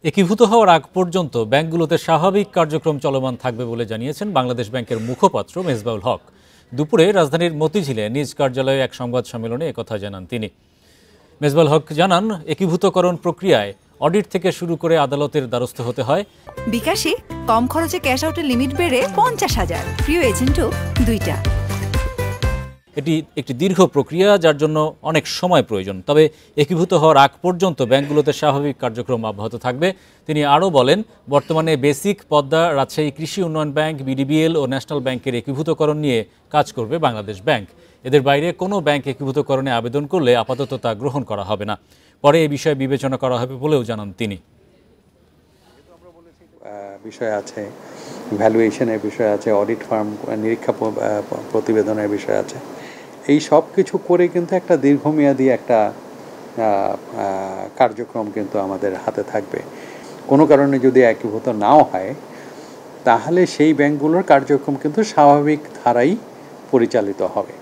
একীভূত হওয়ার আগ পর্যন্ত ব্যাংকগুলোতে স্বাভাবিক কার্যক্রম চলমান থাকবে বলে জানিয়েছেন বাংলাদেশ ব্যাংকের মুখপাত্র মেজবাউল হক। দুপুরে রাজধানীর মতিঝিলে নিজ কার্যালয়ে এক সংবাদ সম্মেলনে একথা জানান তিনি। মেজবাউল হক জানান, একীভূতকরণ প্রক্রিয়ায় অডিট থেকে শুরু করে আদালতের দ্বারস্থ হতে হয়। বিকাশে কম খরচে ক্যাশ আউটের লিমিট বেড়ে 50,000, প্রিয় এজেন্টও 2টা। এটি একটি দীর্ঘ প্রক্রিয়া, যার জন্য অনেক সময় প্রয়োজন। তবে একীভূত হওয়ার আগ পর্যন্ত ব্যাংকগুলোতে স্বাভাবিক কার্যক্রম অব্যাহত থাকবে। তিনি আরও বলেন, বর্তমানে বেসিক, পদ্মা, রাজশাহী কৃষি উন্নয়ন ব্যাংক, বিডিবিএল ও ন্যাশনাল ব্যাংকের একীভূতকরণ নিয়ে কাজ করবে বাংলাদেশ ব্যাংক। এদের বাইরে কোনো ব্যাংক একীভূতকরণে আবেদন করলে আপাতত তা গ্রহণ করা হবে না। পরে এ বিষয়ে বিবেচনা করা হবে বলেও জানান তিনি। বিষয় আছে, ভ্যালুয়েশনের বিষয় আছে, অডিট ফার্ম নিরীক্ষা প্রতিবেদনের বিষয় আছে। এই সব কিছু করে কিন্তু একটা দীর্ঘমেয়াদী একটা কার্যক্রম কিন্তু আমাদের হাতে থাকবে। কোনো কারণে যদি একীভূত নাও হয়, তাহলে সেই ব্যাংকগুলোর কার্যক্রম কিন্তু স্বাভাবিক ধারাই পরিচালিত হবে।